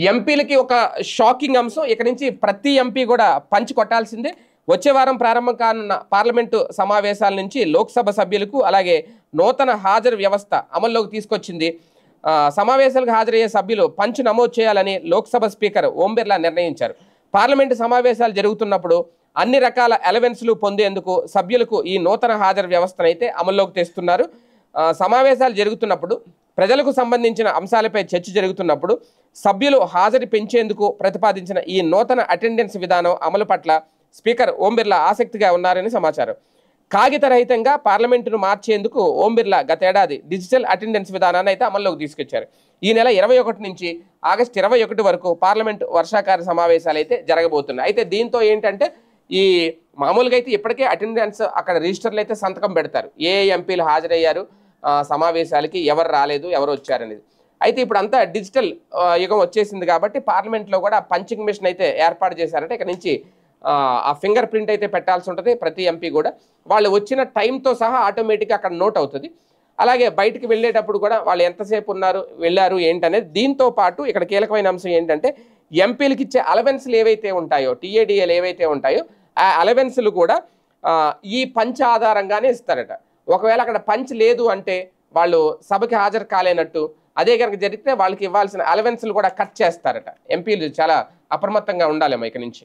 ఎంపీలకి ఒక షాకింగ్ అంశం. ఇక నుంచి ప్రతి ఎంపీ కూడా పంచి కొట్టాల్సిందే. వచ్చే వారం ప్రారంభం కానున్న పార్లమెంటు సమావేశాల నుంచి లోక్సభ సభ్యులకు అలాగే నూతన హాజరు వ్యవస్థ అమల్లోకి తీసుకొచ్చింది. సమావేశాలకు హాజరయ్యే సభ్యులు పంచ్ నమోదు చేయాలని లోక్సభ స్పీకర్ ఓం బిర్లా నిర్ణయించారు. పార్లమెంటు సమావేశాలు జరుగుతున్నప్పుడు అన్ని రకాల అలవెన్స్లు పొందేందుకు సభ్యులకు ఈ నూతన హాజరు వ్యవస్థనైతే అమల్లోకి తెస్తున్నారు. సమావేశాలు జరుగుతున్నప్పుడు ప్రజలకు సంబంధించిన అంశాలపై చర్చ జరుగుతున్నప్పుడు సభ్యులు హాజరు పెంచేందుకు ప్రతిపాదించిన ఈ నూతన అటెండెన్స్ విధానం అమలు పట్ల స్పీకర్ ఓం బిర్లా ఆసక్తిగా ఉన్నారని సమాచారం. కాగితరహితంగా పార్లమెంటును మార్చేందుకు ఓం బిర్లా గతేడాది డిజిటల్ అటెండెన్స్ విధానాన్ని అయితే అమల్లోకి తీసుకొచ్చారు. ఈ నెల 21 నుంచి ఆగస్టు 21 వరకు పార్లమెంటు వర్షాకాల సమావేశాలు అయితే జరగబోతున్నాయి. అయితే దీంతో ఏంటంటే ఈ మామూలుగా అయితే ఇప్పటికే అటెండెన్స్ అక్కడ రిజిస్టర్లు అయితే సంతకం పెడతారు, ఏ ఎంపీలు హాజరయ్యారు సమావేశాలకి, ఎవరు రాలేదు, ఎవరు వచ్చారనేది. అయితే ఇప్పుడు అంతా డిజిటల్ యుగం వచ్చేసింది కాబట్టి పార్లమెంట్లో కూడా పంచింగ్ మిషన్ అయితే ఏర్పాటు చేశారంటే ఇక నుంచి ఆ ఫింగర్ ప్రింట్ అయితే పెట్టాల్సి ఉంటుంది. ప్రతి ఎంపీ కూడా వాళ్ళు వచ్చిన టైంతో సహా ఆటోమేటిక్గా అక్కడ నోట్ అవుతుంది. అలాగే బయటికి వెళ్ళేటప్పుడు కూడా వాళ్ళు ఎంతసేపు ఉన్నారు, వెళ్ళారు ఏంటనేది. దీంతో పాటు ఇక్కడ కీలకమైన అంశం ఏంటంటే ఎంపీలకు ఇచ్చే అలవెన్స్లు ఏవైతే ఉంటాయో, టీఏడిఏలు ఏవైతే ఉంటాయో ఆ అలవెన్స్లు కూడా ఈ పంచ్ ఆధారంగానే ఇస్తారట. ఒకవేళ అక్కడ పంచ్ లేదు అంటే వాళ్ళు సభకి హాజరు కాలేనట్టు. అదే కనుక జరిగితే వాళ్ళకి ఇవ్వాల్సిన అలవెన్స్లు కూడా కట్ చేస్తారట. ఎంపీలు చాలా అప్రమత్తంగా ఉండాలేమో ఇక నుంచి.